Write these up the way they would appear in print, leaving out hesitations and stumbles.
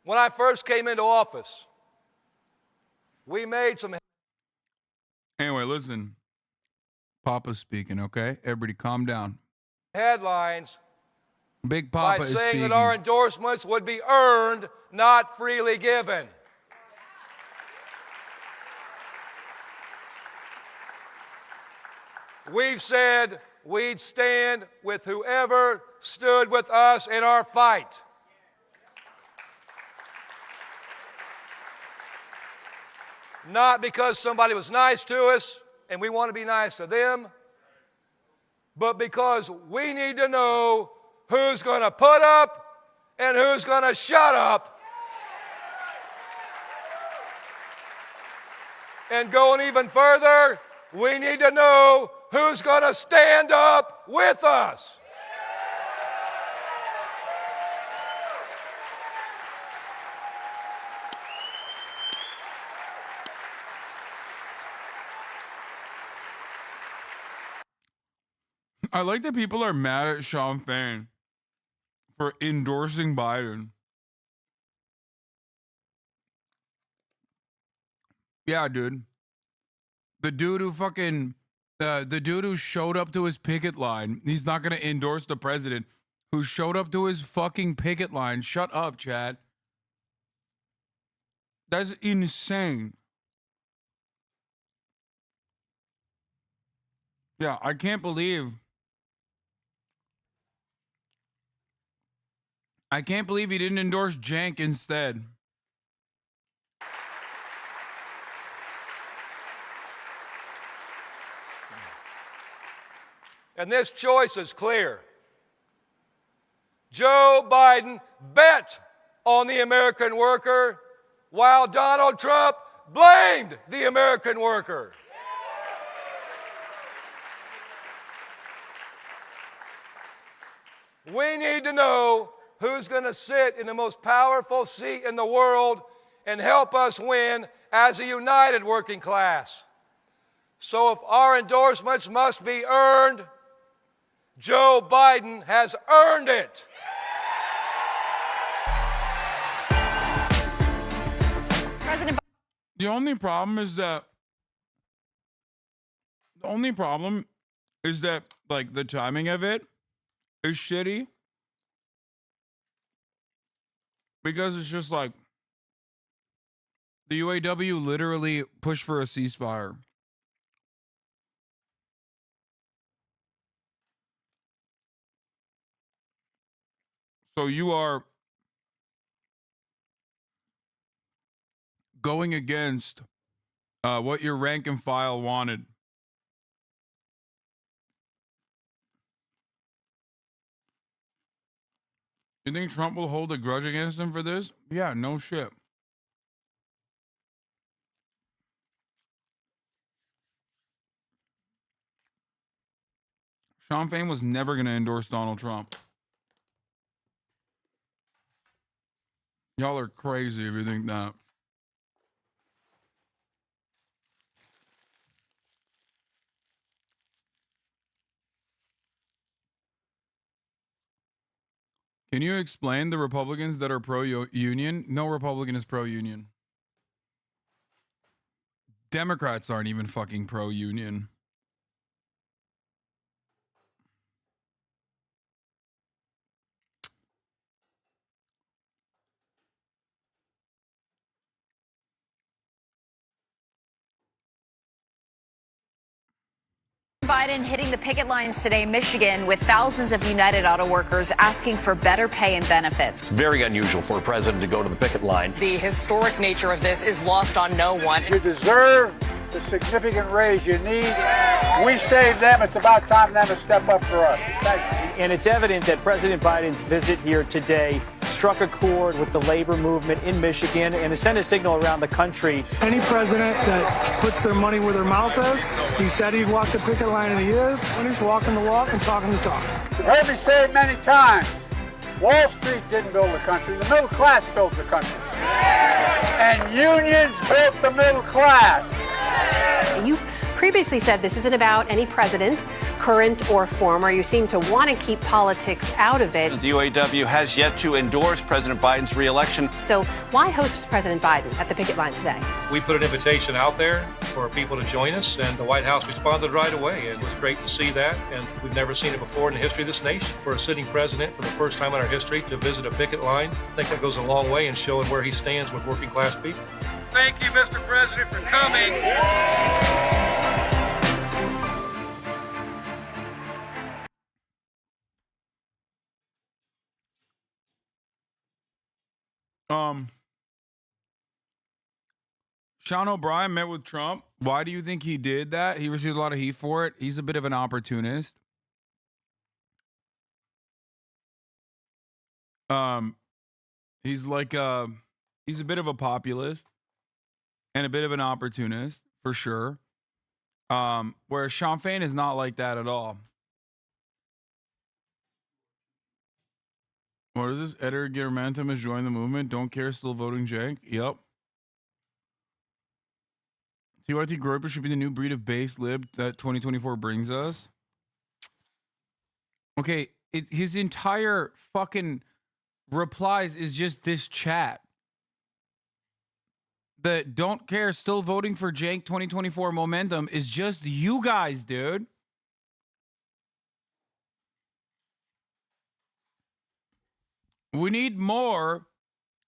When I first came into office, we made some... Anyway, listen. Papa's speaking, okay? Everybody calm down. headlines Big Papa by is saying speaking. that our endorsements would be earned, not freely given. We've said we'd stand with whoever stood with us in our fight. Not because somebody was nice to us and we want to be nice to them, but because we need to know who's going to put up and who's going to shut up. And going even further, we need to know who's going to stand up with us. I like that people are mad at Sean Fain for endorsing Biden. Yeah, dude. The dude who fucking, the dude who showed up to his picket line, he's not going to endorse the president, who showed up to his fucking picket line. Shut up, Chad. That's insane. Yeah, I can't believe he didn't endorse Jank instead. And this choice is clear. Joe Biden bet on the American worker, while Donald Trump blamed the American worker. We need to know who's going to sit in the most powerful seat in the world and help us win as a united working class. So if our endorsements must be earned, Joe Biden has earned it. The only problem is that like the timing of it is shitty, because it's just like the UAW literally pushed for a ceasefire. So you are going against what your rank and file wanted. You think Trump will hold a grudge against him for this? Yeah, no shit. Sean Fain was never going to endorse Donald Trump. Y'all are crazy if you think that. Can you explain the Republicans that are pro-union? No Republican is pro-union. Democrats aren't even fucking pro-union. Biden hitting the picket lines today in Michigan with thousands of United Auto Workers asking for better pay and benefits. It's very unusual for a president to go to the picket line. The historic nature of this is lost on no one. You deserve the significant raise you need. We saved them. It's about time them to step up for us. Thank you. And it's evident that President Biden's visit here today struck a chord with the labor movement in Michigan and has sent a signal around the country. Any president that puts their money where their mouth is, he said he'd walk the picket line and he is, and he's walking the walk and talking the talk. You've heard me say it many times. Wall Street didn't build the country. The middle class built the country. And unions built the middle class. You previously said this isn't about any president current or former. You seem to want to keep politics out of it. The UAW has yet to endorse President Biden's reelection. So why host President Biden at the picket line today? We put an invitation out there for people to join us, and the White House responded right away. It was great to see that, and we've never seen it before in the history of this nation for a sitting president for the first time in our history to visit a picket line. I think that goes a long way in showing where he stands with working class people. Thank you, Mr. President, for coming. Sean O'Brien met with Trump. Why do you think he did that? He received a lot of heat for it. He's a bit of an opportunist. He's like he's a bit of a populist and a bit of an opportunist for sure. Whereas Sean Fain is not like that at all. What is this? Edgar Guillermantum has joined the movement. Don't care, still voting Jake. Yep. TYT Groper should be the new breed of base lib that 2024 brings us. Okay, his entire fucking replies is just this chat. The don't care, still voting for Jake 2024 momentum is just you guys, dude. We need more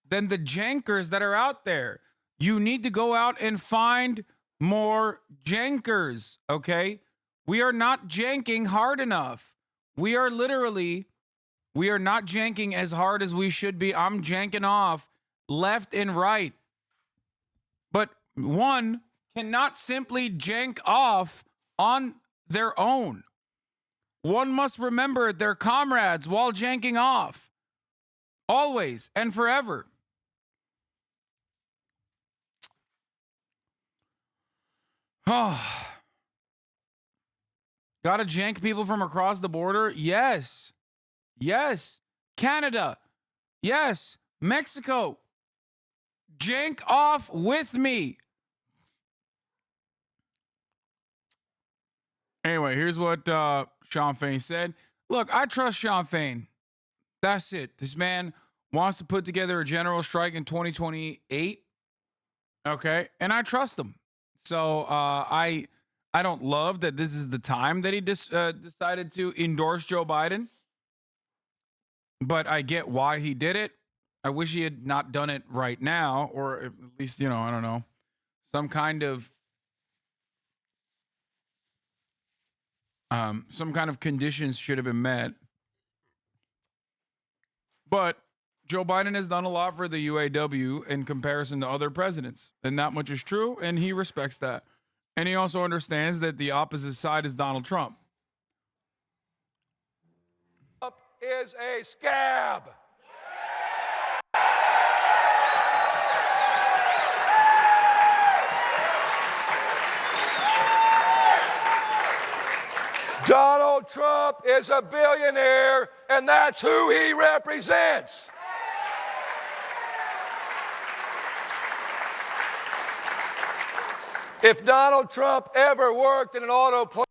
than the jankers that are out there. You need to go out and find more jankers, okay? We are not janking hard enough. We are not janking as hard as we should be. I'm janking off left and right. But one cannot simply jank off on their own. One must remember their comrades while janking off. Always and forever. Oh. Gotta jank people from across the border? Yes. Yes. Canada. Yes. Mexico. Jank off with me. Anyway, here's what Sean Fain said. Look, I trust Sean Fain. That's it. This man wants to put together a general strike in 2028. Okay. And I trust him. So I don't love that this is the time that he decided to endorse Joe Biden. But I get why he did it. I wish he had not done it right now, or at least, I don't know, some kind of conditions should have been met. But Joe Biden has done a lot for the UAW in comparison to other presidents, and that much is true, and he respects that. And he also understands that the opposite side is Donald Trump. Trump is a scab. Donald Trump is a billionaire, and that's who he represents. If Donald Trump ever worked in an auto plant.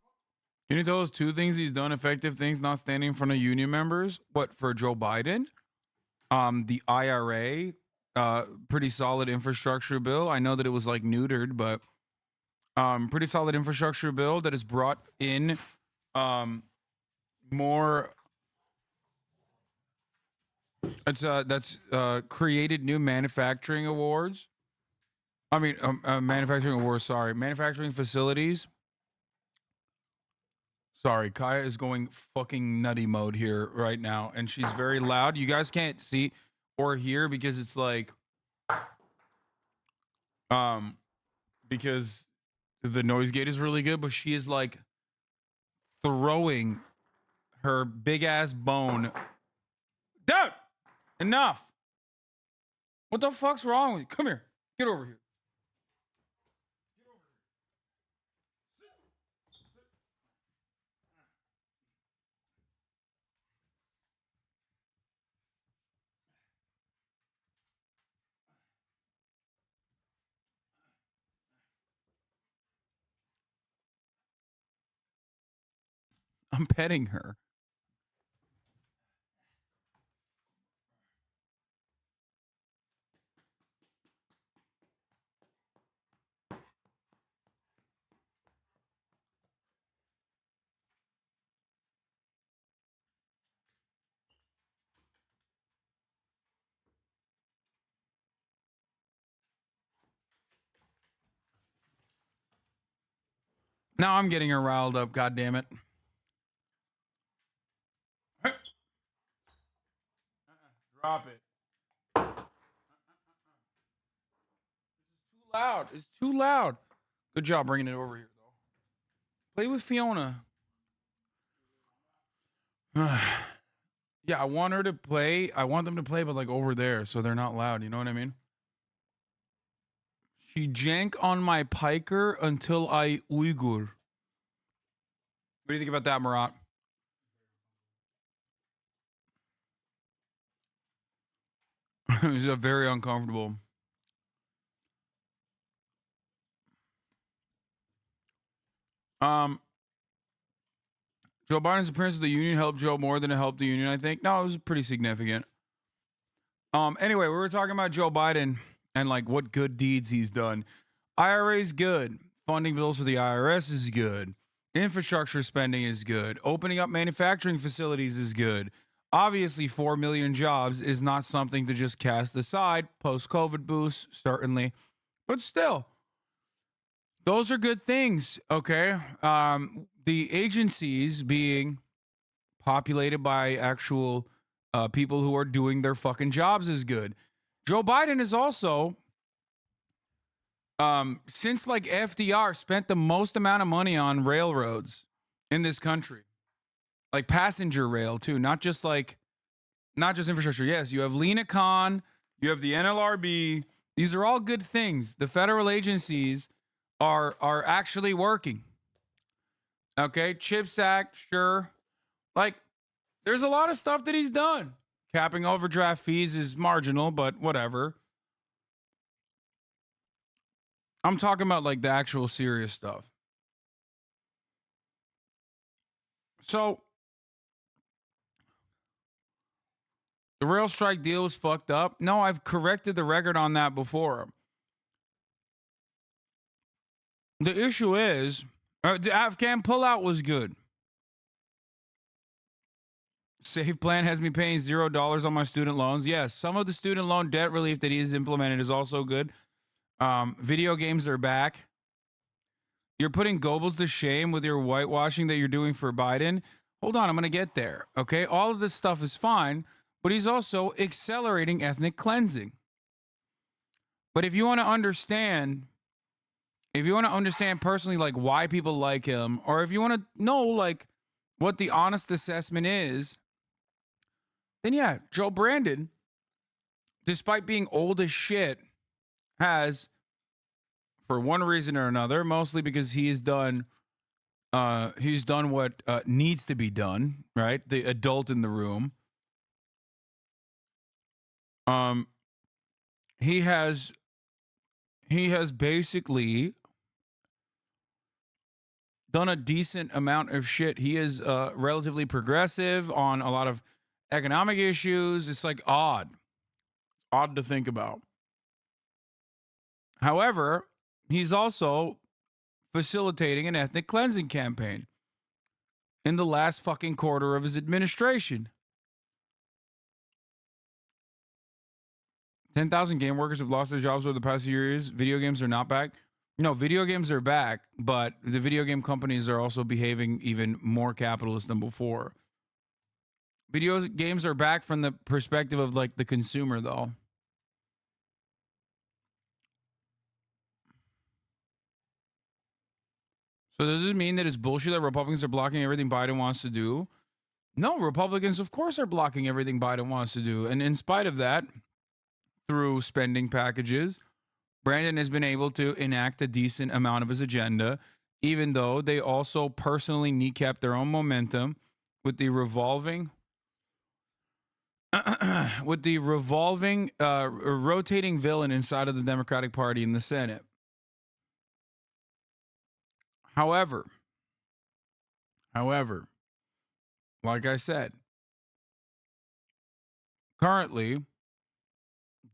Can you tell us two things he's done, effective things, not standing in front of union members? What, for Joe Biden? The IRA, pretty solid infrastructure bill. I know that it was like neutered, but pretty solid infrastructure bill that has brought in more. That's created new manufacturing awards. Manufacturing awards, sorry. Manufacturing facilities. Sorry, Kaya is going fucking nutty mode here right now, and she's very loud. You guys can't see or hear because it's like, because the noise gate is really good, but she is like throwing her big ass bone. Dude, enough. What the fuck's wrong with you? Come here. Get over here. I'm petting her. Now I'm getting her riled up, god damn it. Drop it. Too loud. It's too loud. Good job bringing it over here, though. Play with Fiona. Yeah, I want her to play. I want them to play, but like over there, so they're not loud. You know what I mean? She jank on my Piker until I Uyghur. What do you think about that, Marat? It was very uncomfortable. Joe Biden's appearance at the union helped Joe more than it helped the union, I think. No, it was pretty significant. Anyway, we were talking about Joe Biden and like what good deeds he's done. IRA's good. Funding bills for the IRS is good. Infrastructure spending is good. Opening up manufacturing facilities is good. Obviously, 4 million jobs is not something to just cast aside. Post-COVID boost, certainly. But still, those are good things, okay? The agencies being populated by actual people who are doing their fucking jobs is good. Joe Biden is also, since like FDR, spent the most amount of money on railroads in this country. Like passenger rail too, not just infrastructure. Yes, you have Lena Khan, you have the NLRB. These are all good things. The federal agencies are actually working. Okay, CHIPS Act, sure. Like, there's a lot of stuff that he's done. Capping overdraft fees is marginal, but whatever. I'm talking about like the actual serious stuff. So, the rail strike deal was fucked up. No, I've corrected the record on that before. The issue is, the Afghan pullout was good. Save Plan has me paying $0 on my student loans. Yes, some of the student loan debt relief that he has implemented is also good. Video games are back. You're putting Goebbels to shame with your whitewashing that you're doing for Biden. Hold on, I'm going to get there. Okay, all of this stuff is fine, but he's also accelerating ethnic cleansing. But if you want to understand personally, like why people like him, or if you want to know like what the honest assessment is, then yeah, Joe Brandon, despite being old as shit, has, for one reason or another, mostly because he's done what needs to be done, right? The adult in the room. He has basically done a decent amount of shit. He is relatively progressive on a lot of economic issues. It's like odd to think about. However, he's also facilitating an ethnic cleansing campaign in the last fucking quarter of his administration. 10,000 game workers have lost their jobs over the past few years. Video games are not back. No, video games are back, but the video game companies are also behaving even more capitalist than before. Video games are back from the perspective of like the consumer, though. So does it mean that it's bullshit that Republicans are blocking everything Biden wants to do? No, Republicans, of course, are blocking everything Biden wants to do. And in spite of that, through spending packages, Brandon has been able to enact a decent amount of his agenda, even though they also personally kneecapped their own momentum with the revolving rotating villain inside of the Democratic Party in the Senate. However, like I said, currently,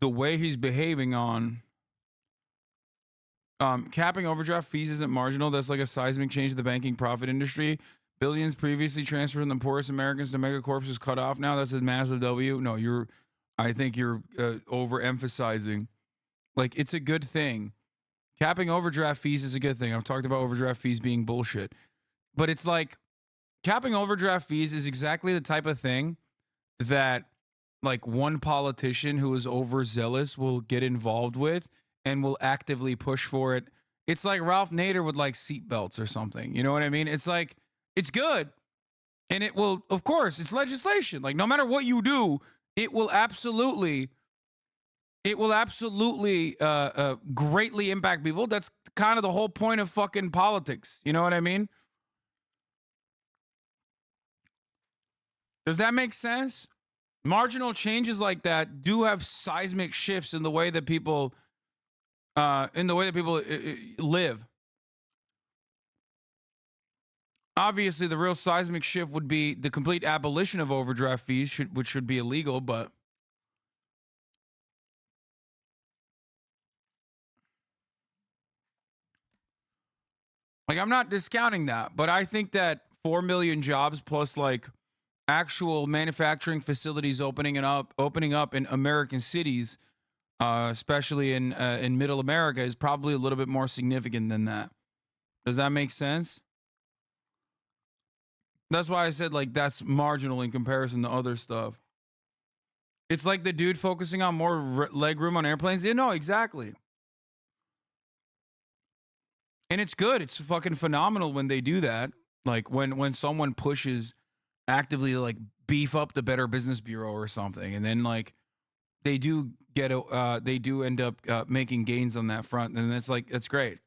the way he's behaving on capping overdraft fees isn't marginal. That's like a seismic change to the banking profit industry. Billions previously transferred from the poorest Americans to megacorps is cut off now. That's a massive W. No, I think you're overemphasizing. Like, it's a good thing. Capping overdraft fees is a good thing. I've talked about overdraft fees being bullshit. But it's like, capping overdraft fees is exactly the type of thing that, like, one politician who is overzealous will get involved with and will actively push for it. It's like Ralph Nader would like seatbelts or something. You know what I mean? It's like, it's good. And it will, of course, it's legislation. Like, no matter what you do, it will absolutely greatly impact people. That's kind of the whole point of fucking politics. You know what I mean? Does that make sense? Marginal changes like that do have seismic shifts in the way that people live. Obviously, the real seismic shift would be the complete abolition of overdraft fees, which should be illegal, but like, I'm not discounting that, but I think that 4 million jobs plus like actual manufacturing facilities opening up in American cities, especially in middle America, is probably a little bit more significant than that. Does that make sense? That's why I said, like, that's marginal in comparison to other stuff. It's like the dude focusing on more leg room on airplanes. Yeah, no, exactly. And it's good. It's fucking phenomenal when they do that. Like, when someone pushes actively to, like, beef up the Better Business Bureau or something, and then, like, they do end up making gains on that front, and it's like, that's great.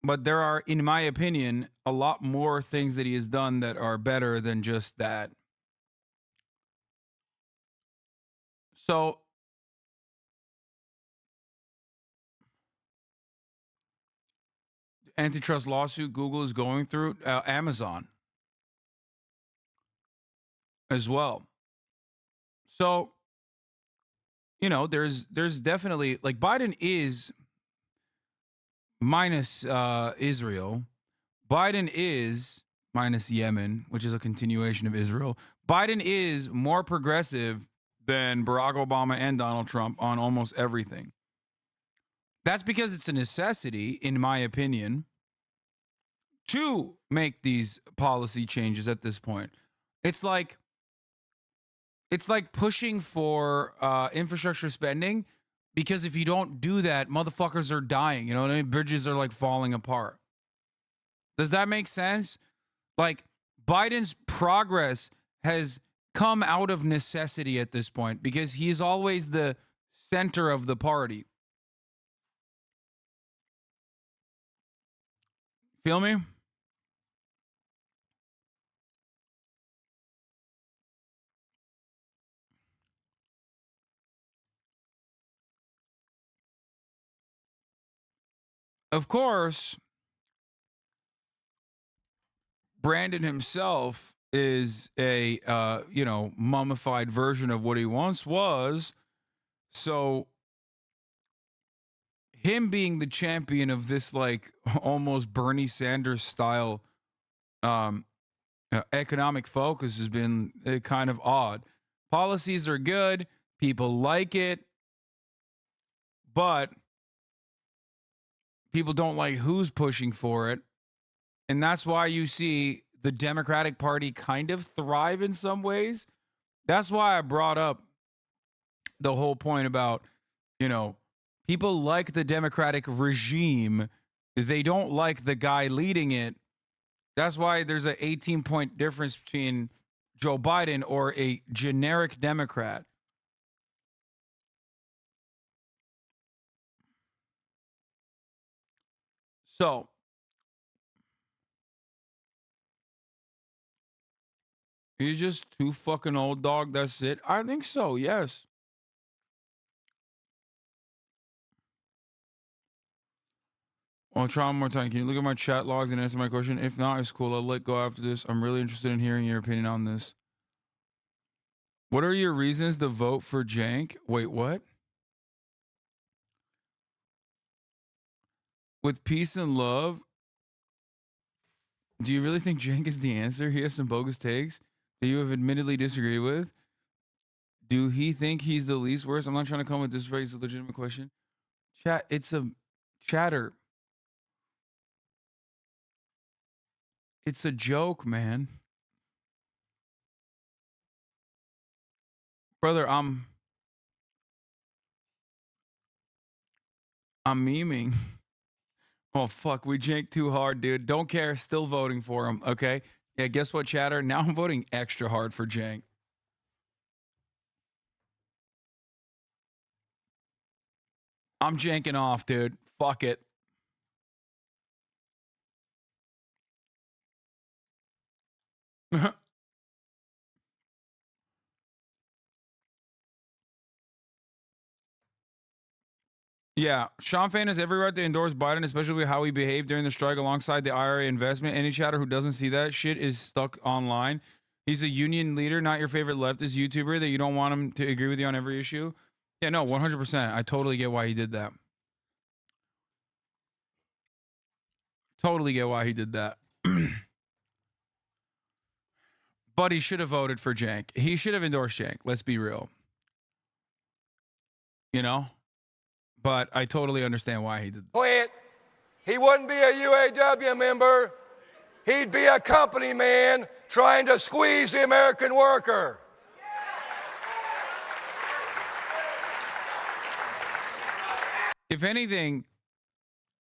But there are, in my opinion, a lot more things that he has done that are better than just that. So, antitrust lawsuit Google is going through, Amazon as well. So, you know, there's definitely, like, Biden is, minus Israel, Biden is, minus Yemen, which is a continuation of Israel, Biden is more progressive than Barack Obama and Donald Trump on almost everything. That's because it's a necessity, in my opinion, to make these policy changes at this point. It's like pushing for infrastructure spending, because if you don't do that, motherfuckers are dying. You know what I mean? Bridges are like falling apart. Does that make sense? Like, Biden's progress has come out of necessity at this point because he's always the center of the party. Feel me? Of course, Brandon himself is a mummified version of what he once was. So him being the champion of this, like, almost Bernie Sanders style economic focus has been kind of odd. Policies are good, people like it, but people don't like who's pushing for it. And that's why you see the Democratic Party kind of thrive in some ways. That's why I brought up the whole point about, people like the Democratic regime. They don't like the guy leading it. That's why there's an 18-point difference between Joe Biden or a generic Democrat. So, he's just too fucking old, dog. That's it. I think so, yes. I'll try one more time. Can you look at my chat logs and answer my question? If not, it's cool. I'll let go after this. I'm really interested in hearing your opinion on this. What are your reasons to vote for Jank? Wait, what? With peace and love, do you really think Jank is the answer? He has some bogus takes that you have admittedly disagreed with. Do he think he's the least worst? I'm not trying to come with this, right? It's a legitimate question. Chat, it's a chatter. It's a joke, man. Brother, I'm memeing. Oh, fuck. We janked too hard, dude. Don't care. Still voting for him. Okay. Yeah, guess what, chatter? Now I'm voting extra hard for Jank. I'm janking off, dude. Fuck it. Yeah, Sean Fain has every right to endorse Biden, especially with how he behaved during the strike alongside the IRA investment. Any chatter who doesn't see that shit is stuck online. He's a union leader, not your favorite leftist YouTuber that you don't want him to agree with you on every issue. Yeah, no, 100%. I totally get why he did that. Totally get why he did that. But he should have voted for Jank. He should have endorsed Jank. Let's be real. You know? But I totally understand why he did that. Plant. He wouldn't be a UAW member. He'd be a company man trying to squeeze the American worker. If anything,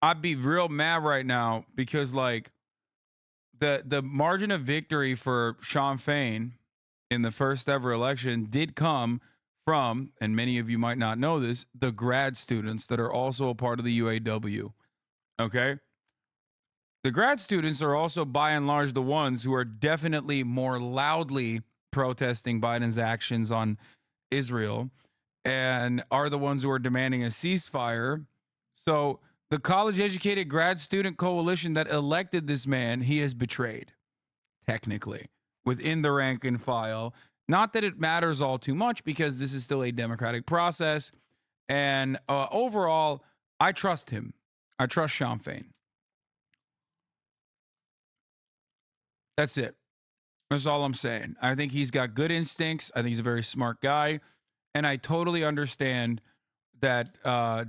I'd be real mad right now because, like, the margin of victory for Sean Fain in the first ever election did come from, and many of you might not know this, the grad students that are also a part of the UAW. Okay? The grad students are also, by and large, the ones who are definitely more loudly protesting Biden's actions on Israel and are the ones who are demanding a ceasefire. So the college-educated grad student coalition that elected this man, he has betrayed, technically, within the rank and file. Not that it matters all too much because this is still a democratic process. And overall, I trust him. I trust Sean Fain. That's it. That's all I'm saying. I think he's got good instincts. I think he's a very smart guy. And I totally understand that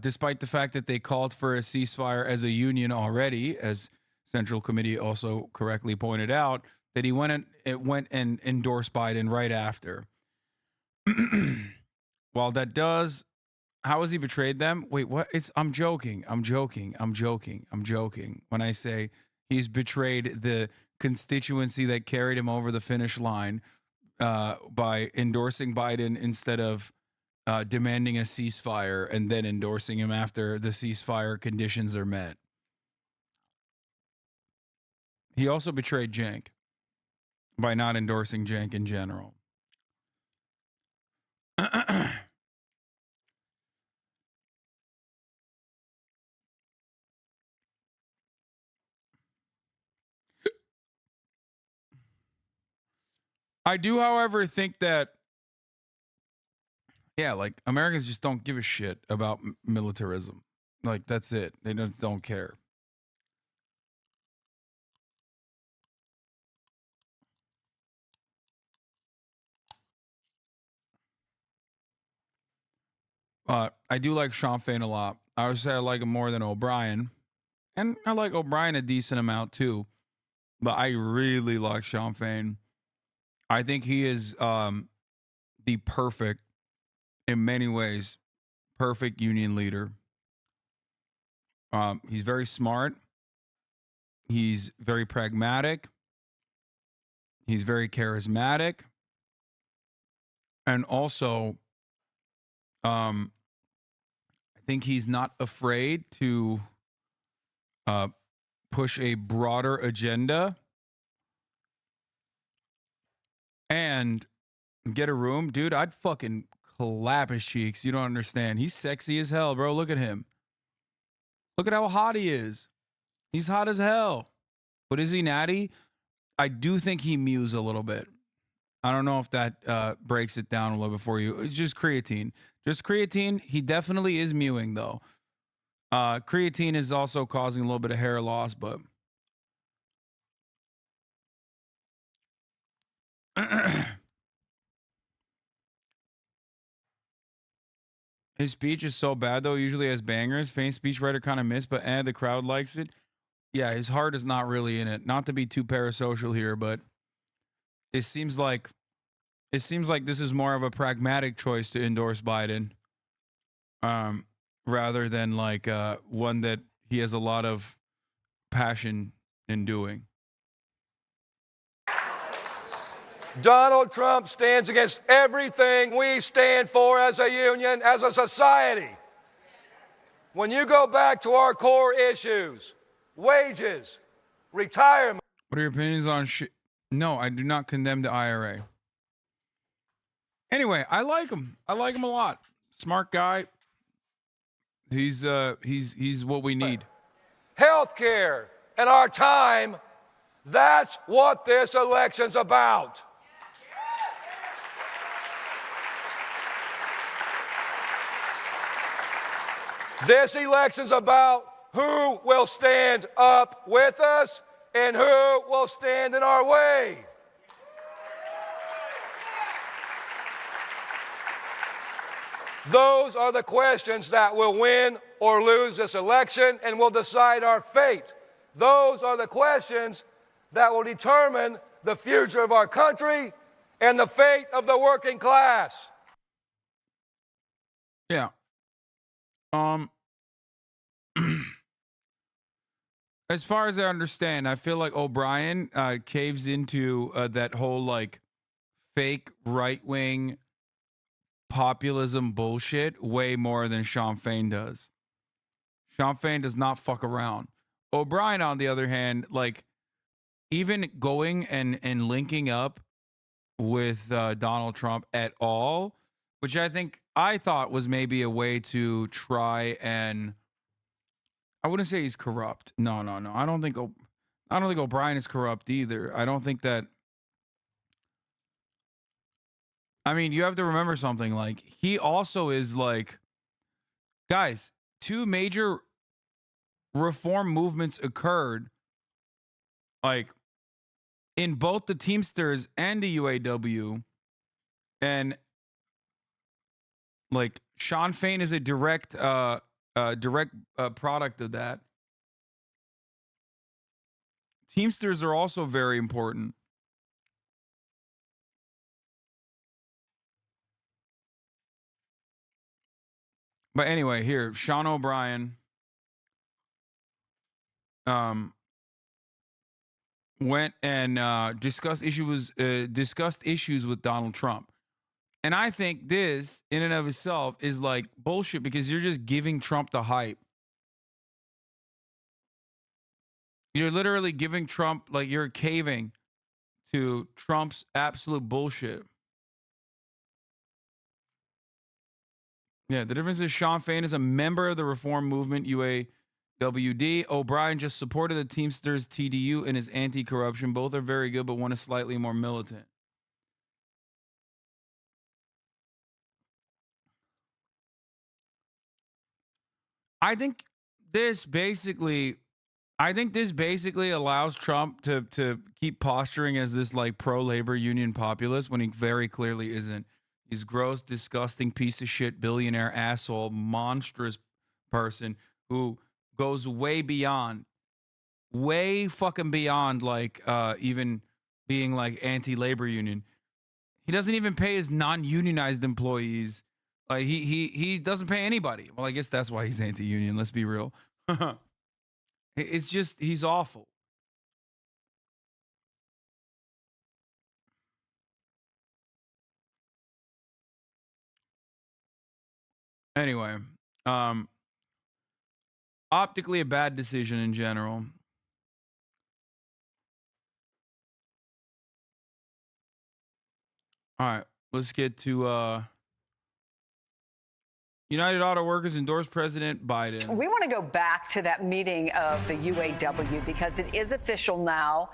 despite the fact that they called for a ceasefire as a union already, as Central Committee also correctly pointed out, that he went and endorsed Biden right after. While that does, how has he betrayed them? Wait, what? I'm joking. I'm joking. When I say he's betrayed the constituency that carried him over the finish line by endorsing Biden instead of demanding a ceasefire and then endorsing him after the ceasefire conditions are met. He also betrayed Jank by not endorsing Jank in general. I do, however, think that, yeah, like, Americans just don't give a shit about militarism. Like, that's it. They don't care. I do like Sean Fain a lot. I would say I like him more than O'Brien. And I like O'Brien a decent amount too. But I really like Sean Fain. I think he is the perfect, in many ways, perfect union leader. He's very smart. He's very pragmatic. He's very charismatic. And also, I think he's not afraid to push a broader agenda and get a room. Dude, I'd fucking clap his cheeks. You don't understand. He's sexy as hell, bro. Look at him. Look at how hot he is. He's hot as hell. But is he natty? I do think he mews a little bit. I don't know if that breaks it down a little bit for you. It's just creatine. Just creatine. He definitely is mewing, though. Creatine is also causing a little bit of hair loss, but... His speech is so bad, though. Usually has bangers. Faint speechwriter kind of missed, but the crowd likes it. Yeah, his heart is not really in it. Not to be too parasocial here, but it seems like this is more of a pragmatic choice to endorse Biden, rather than like one that he has a lot of passion in doing. Donald Trump stands against everything we stand for as a union, as a society. When you go back to our core issues, wages, retirement. What are your opinions on No, I do not condemn the IRA. Anyway, I like him. I like him a lot. Smart guy. He's what we need. Healthcare and our time. That's what this election's about. This election's about who will stand up with us and who will stand in our way. Those are the questions that will win or lose this election and will decide our fate. Those are the questions that will determine the future of our country and the fate of the working class. Yeah. As far as I understand, I feel like O'Brien caves into that whole like fake right-wing populism bullshit way more than Sean Fain does. Sean Fain does not fuck around. O'Brien, on the other hand, like even going and linking up with Donald Trump at all, which I thought was maybe a way to try and, I wouldn't say he's corrupt. No. I don't think O'Brien is corrupt either. I don't think that. I mean, you have to remember something. Like, he also is like, guys, two major reform movements occurred, like, in both the Teamsters and the UAW, and like Sean Fain is a direct product of that. Teamsters are also very important. But anyway, here, Sean O'Brien went and discussed issues with Donald Trump. And I think this, in and of itself, is like bullshit because you're just giving Trump the hype. You're literally giving Trump, like, you're caving to Trump's absolute bullshit. Yeah, the difference is Sean Fain is a member of the reform movement, UAWD. O'Brien just supported the Teamsters TDU and is anti-corruption. Both are very good, but one is slightly more militant. I think this basically allows Trump to keep posturing as this like pro-labor union populist when he very clearly isn't. He's gross, disgusting piece of shit, billionaire asshole, monstrous person who goes way fucking beyond like even being like anti-labor union. He doesn't even pay his non-unionized employees. Like he doesn't pay anybody. Well, I guess that's why he's anti-union. Let's be real. It's just, he's awful. Anyway, optically a bad decision in general. All right, let's get to United Auto Workers endorse President Biden. We want to go back to that meeting of the UAW because it is official now.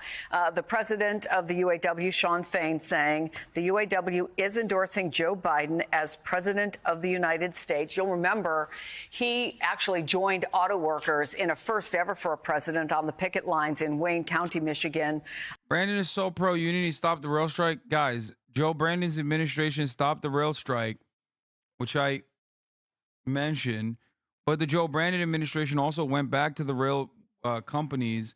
The president of the UAW, Shawn Fain, saying the UAW is endorsing Joe Biden as president of the United States. You'll remember he actually joined auto workers in a first ever for a president on the picket lines in Wayne County, Michigan. Brandon is so pro-union, he stopped the rail strike. Guys, Joe Brandon's administration stopped the rail strike, which I mentioned, but the Joe Brandon administration also went back to the rail companies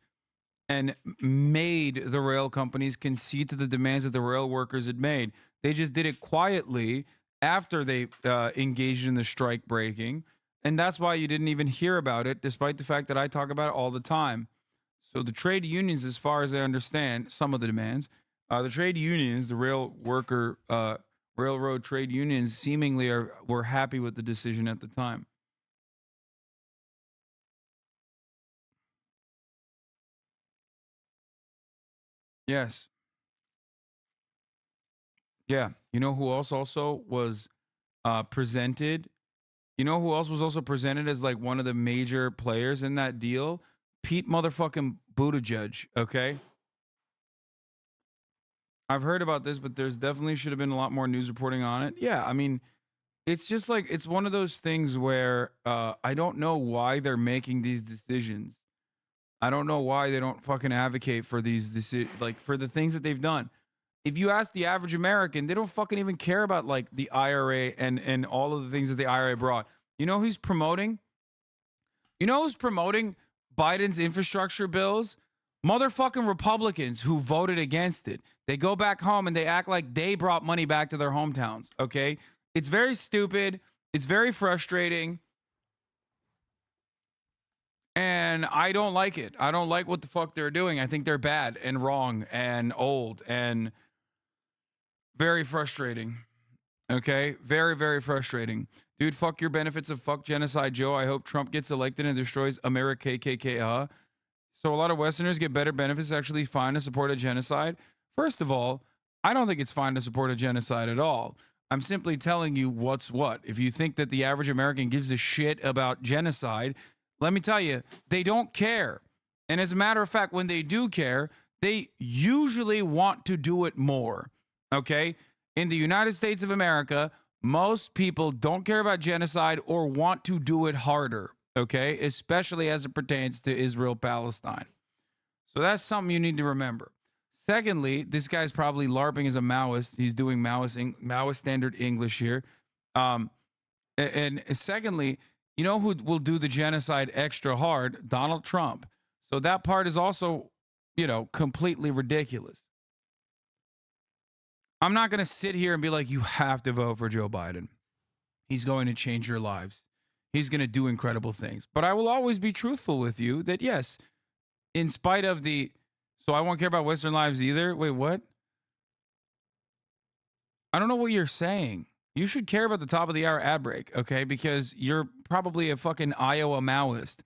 and made the rail companies concede to the demands that the rail workers had made. They just did it quietly after they engaged in the strike breaking, and that's why you didn't even hear about it, despite the fact that I talk about it all the time. So the trade unions, as far as I understand, some of the demands, the trade unions, the railroad trade unions seemingly were happy with the decision at the time. Yes. Yeah. You know who else also was presented? You know who else was also presented as like one of the major players in that deal? Pete motherfucking Buttigieg, okay? I've heard about this, but there's definitely should have been a lot more news reporting on it. Yeah, I mean, it's just like, it's one of those things where I don't know why they're making these decisions. I don't know why they don't fucking advocate for these like for the things that they've done. If you ask the average American, they don't fucking even care about like the IRA and all of the things that the IRA brought. You know who's promoting? You know who's promoting Biden's infrastructure bills? Motherfucking Republicans who voted against it. They go back home and they act like they brought money back to their hometowns, okay? It's very stupid. It's very frustrating. And I don't like it. I don't like what the fuck they're doing. I think they're bad and wrong and old and very frustrating. Okay? Very, very frustrating. Dude, fuck your benefits of fuck genocide, Joe. I hope Trump gets elected and destroys America KKK. So a lot of Westerners get better benefits. It's actually fine to support a genocide. First of all, I don't think it's fine to support a genocide at all. I'm simply telling you what's what. If you think that the average American gives a shit about genocide, let me tell you, they don't care. And as a matter of fact, when they do care, they usually want to do it more. Okay? In the United States of America, most people don't care about genocide or want to do it harder. Okay? Especially as it pertains to Israel-Palestine. So that's something you need to remember. Secondly, this guy's probably LARPing as a Maoist. He's doing Maoist standard English here. And secondly, you know who will do the genocide extra hard? Donald Trump. So that part is also, you know, completely ridiculous. I'm not going to sit here and be like, you have to vote for Joe Biden. He's going to change your lives. He's going to do incredible things. But I will always be truthful with you that, yes, in spite of the... So I won't care about Western lives either? Wait, what? I don't know what you're saying. You should care about the top of the hour ad break, okay? Because you're probably a fucking Iowa Maoist.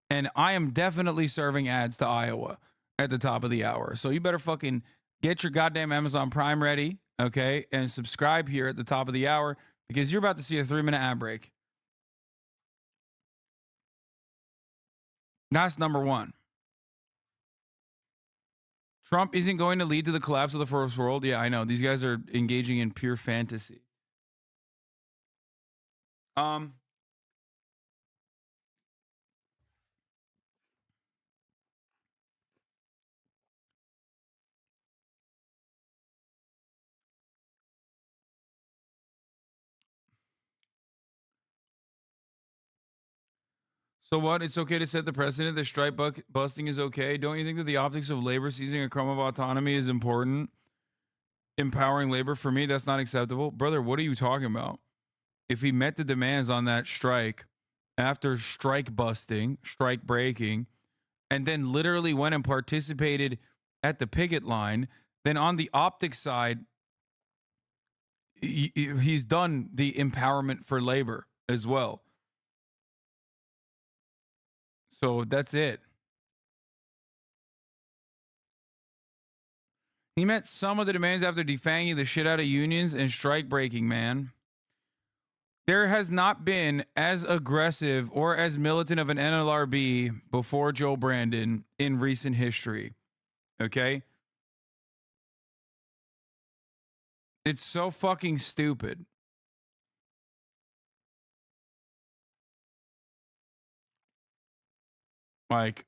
And I am definitely serving ads to Iowa at the top of the hour. So you better fucking get your goddamn Amazon Prime ready, okay? And subscribe here at the top of the hour because you're about to see a 3-minute ad break. That's number one. Trump isn't going to lead to the collapse of the first world. Yeah, I know. These guys are engaging in pure fantasy. So what? It's okay to set the precedent that strike busting is okay. Don't you think that the optics of labor seizing a crumb of autonomy is important? Empowering labor, for me, that's not acceptable. Brother, what are you talking about? If he met the demands on that strike after strike busting, strike breaking, and then literally went and participated at the picket line, then on the optics side, he's done the empowerment for labor as well. So that's it. He met some of the demands after defanging the shit out of unions and strike breaking, man. There has not been as aggressive or as militant of an NLRB before Joe Brandon in recent history. Okay? It's so fucking stupid. Like,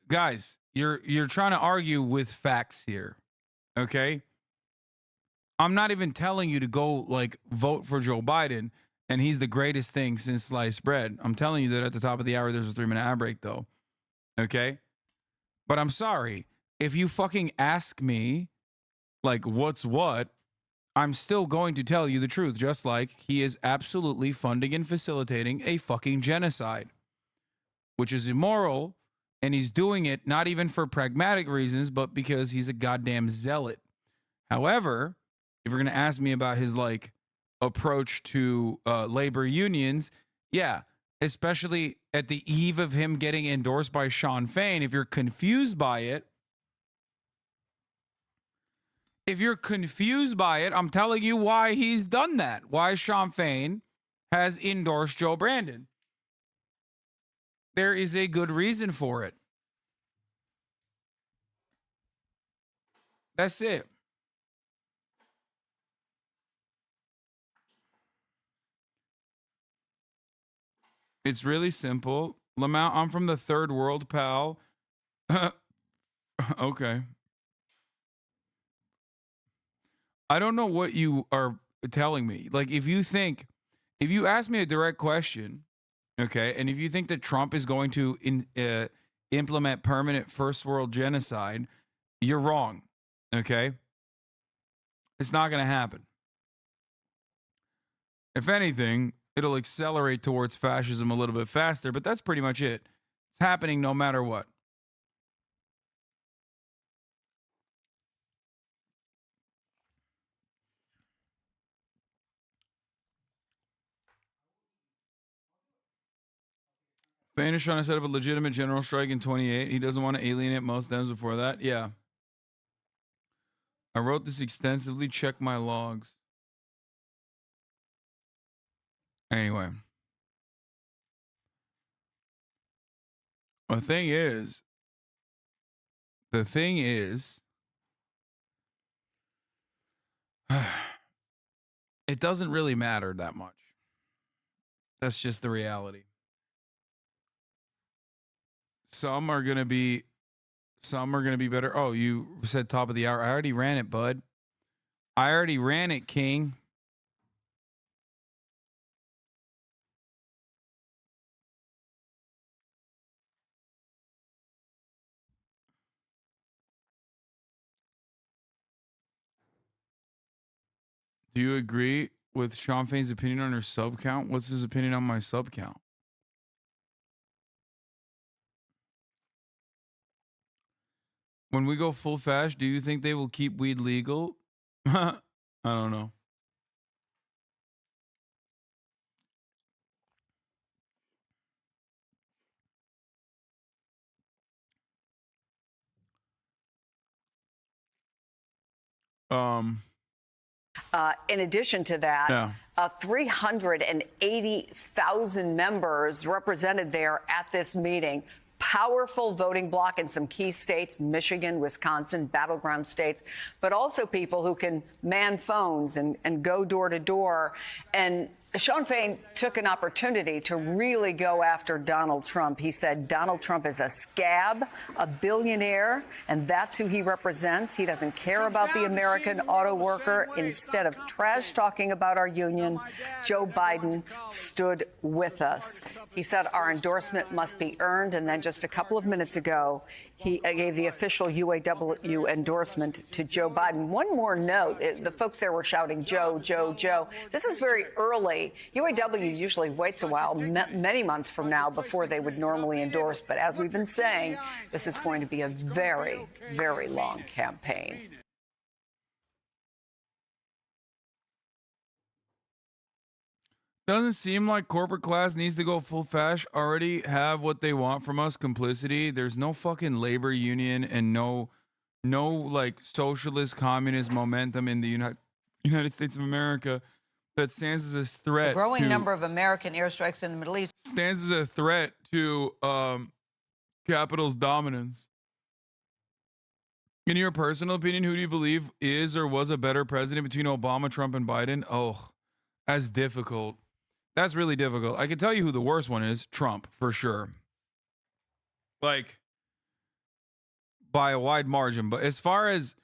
guys, you're trying to argue with facts here. Okay? I'm not even telling you to go like vote for Joe Biden and he's the greatest thing since sliced bread. I'm telling you that at the top of the hour there's a 3-minute ad break though. Okay? But I'm sorry. If you fucking ask me like what's what, I'm still going to tell you the truth, just like he is absolutely funding and facilitating a fucking genocide, which is immoral, and he's doing it not even for pragmatic reasons, but because he's a goddamn zealot. However, if you're going to ask me about his like approach to labor unions, yeah, especially at the eve of him getting endorsed by Sean Fain, if you're confused by it, I'm telling you why he's done that. Why Sean Fain has endorsed Joe Brandon. There is a good reason for it. That's it. It's really simple. Lamont, I'm from the third world, pal. Okay. I don't know what you are telling me. Like, if you ask me a direct question, okay, and if you think that Trump is going to implement permanent first world genocide, you're wrong, okay? It's not going to happen. If anything, it'll accelerate towards fascism a little bit faster, but that's pretty much it. It's happening no matter what. Fain is trying to set up a legitimate general strike in 28. He doesn't want to alienate most Dems before that. Yeah. I wrote this extensively. Check my logs. Anyway. The thing is, it doesn't really matter that much. That's just the reality. Some are going to be better. Oh, you said top of the hour. I already ran it, bud. I already ran it, King. Do you agree with Sean Fain's opinion on her sub count? What's his opinion on my sub count? When we go full fash, do you think they will keep weed legal? I don't know. In addition to that, 380,000 members represented there at this meeting. Powerful voting bloc in some key states, Michigan, Wisconsin, battleground states, but also people who can man phones and go door to door. And Sean Fain took an opportunity to really go after Donald Trump. He said Donald Trump is a scab, a billionaire, and that's who he represents. He doesn't care about the American auto worker. Instead of trash talking about our union, Joe Biden stood with us. He said our endorsement must be earned. And then just a couple of minutes ago, he gave the official UAW endorsement to Joe Biden. One more note, the folks there were shouting, Joe, Joe, Joe. This is very early. UAW usually waits a while, many months from now, before they would normally endorse. But as we've been saying, this is going to be a very, very long campaign. Doesn't seem like corporate class needs to go full fash. Already have what they want from us, complicity. There's no fucking labor union and no like socialist communist momentum in the United States of America that stands as a threat. The growing to, number of American airstrikes in the Middle East stands as a threat to capital's dominance. In your personal opinion, who do you believe is or was a better president between Obama, Trump, and Biden? Oh, that's difficult. That's really difficult. I can tell you who the worst one is. Trump, for sure. Like, by a wide margin. But as far as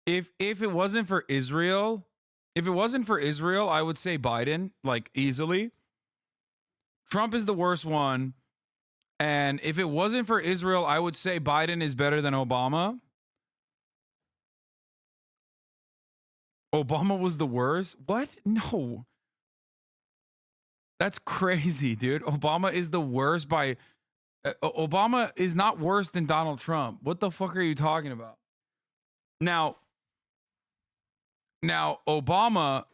if it wasn't for Israel, I would say Biden, like, easily. Trump is the worst one. And if it wasn't for Israel, I would say Biden is better than Obama. Obama was the worst? What? No. That's crazy, dude. Obama is the worst by... Obama is not worse than Donald Trump. What the fuck are you talking about? Now Obama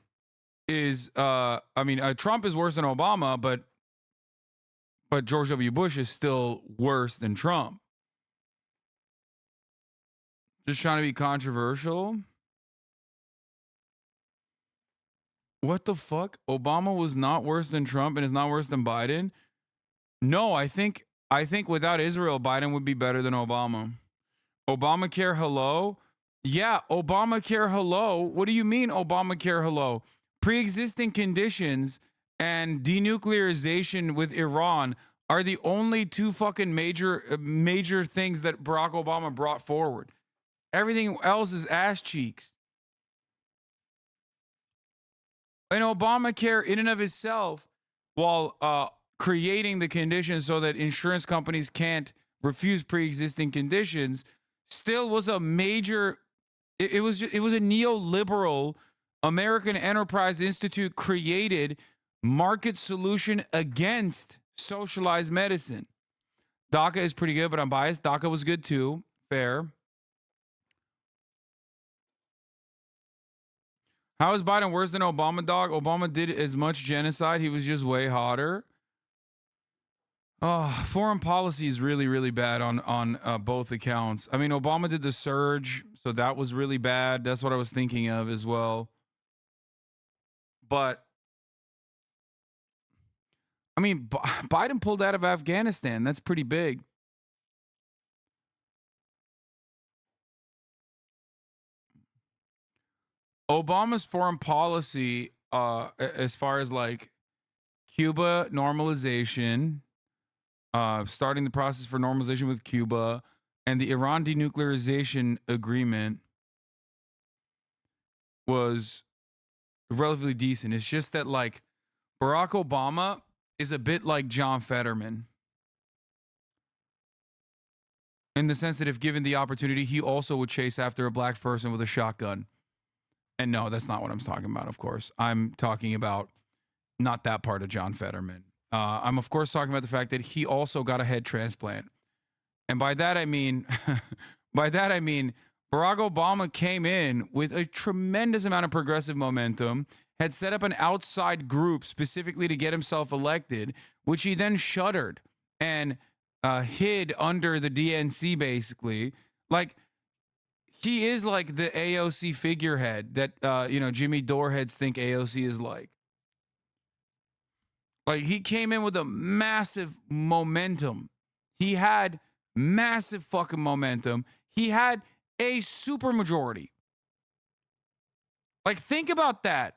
is... Trump is worse than Obama, but George W. Bush is still worse than Trump. Just trying to be controversial. What the fuck? Obama was not worse than Trump and is not worse than Biden? No, I think without Israel, Biden would be better than Obama. Obamacare, hello? Yeah, Obamacare, hello? What do you mean Obamacare, hello? Pre-existing conditions and denuclearization with Iran are the only two fucking major things that Barack Obama brought forward. Everything else is ass cheeks. And Obamacare in and of itself, while creating the conditions so that insurance companies can't refuse pre-existing conditions, still was a major, it was a neoliberal American Enterprise Institute created market solution against socialized medicine. DACA is pretty good, but I'm biased. DACA was good too. Fair. How is Biden worse than Obama, dog? Obama did as much genocide. He was just way hotter. Oh, foreign policy is really, really bad on both accounts. I mean, Obama did the surge, so that was really bad. That's what I was thinking of as well. But, I mean, Biden pulled out of Afghanistan. That's pretty big. Obama's foreign policy, as far as like Cuba normalization, starting the process for normalization with Cuba, and the Iran denuclearization agreement was relatively decent. It's just that like Barack Obama is a bit like John Fetterman in the sense that if given the opportunity, he also would chase after a black person with a shotgun. And no, that's not what I'm talking about, of course. I'm talking about not that part of John Fetterman. I'm, of course, talking about the fact that he also got a head transplant. And by that, I mean, Barack Obama came in with a tremendous amount of progressive momentum, had set up an outside group specifically to get himself elected, which he then shuttered and hid under the DNC, basically. Like, he is like the AOC figurehead that, Jimmy Doreheads think AOC is like. Like, he came in with a massive momentum. He had massive fucking momentum. He had a supermajority. Like, think about that.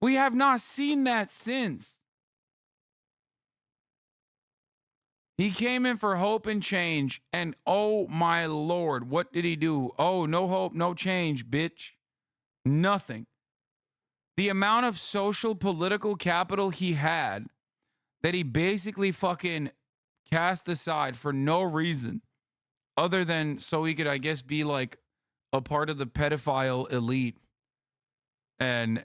We have not seen that since. He came in for hope and change, and oh my Lord, what did he do? Oh, no hope, no change, bitch. Nothing. The amount of social political capital he had that he basically fucking cast aside for no reason other than so he could, I guess, be like a part of the pedophile elite and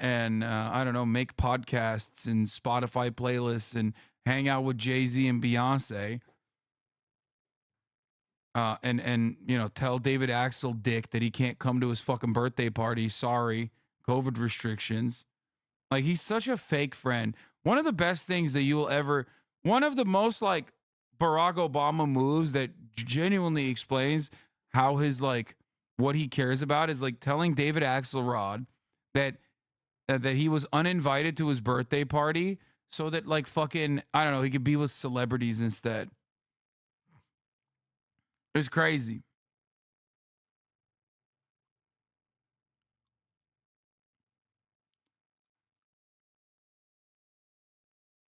I don't know, make podcasts and Spotify playlists and hang out with Jay-Z and Beyonce, and tell David Axel Dick that he can't come to his fucking birthday party. Sorry, COVID restrictions. Like, he's such a fake friend. One of the best things that you will ever, one of the most like Barack Obama moves that genuinely explains how his like what he cares about is like telling David Axelrod that that he was uninvited to his birthday party so that, like, fucking, I don't know, he could be with celebrities instead. It's crazy.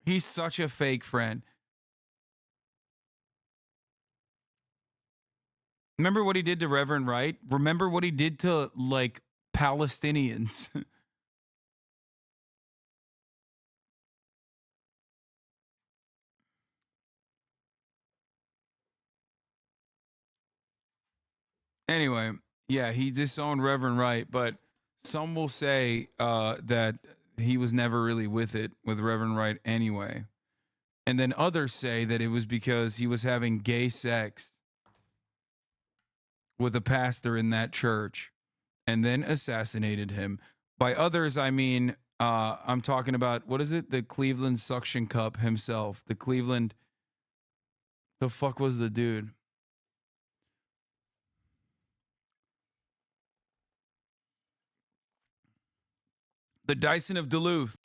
He's such a fake friend. Remember what he did to Reverend Wright? Remember what he did to, like, Palestinians? Anyway, yeah, he disowned Reverend Wright, but some will say that he was never really with Reverend Wright anyway. And then others say that it was because he was having gay sex with a pastor in that church and then assassinated him. By others, I mean, I'm talking about, what is it? The Cleveland suction cup himself. The fuck was the dude? The Dyson of Duluth.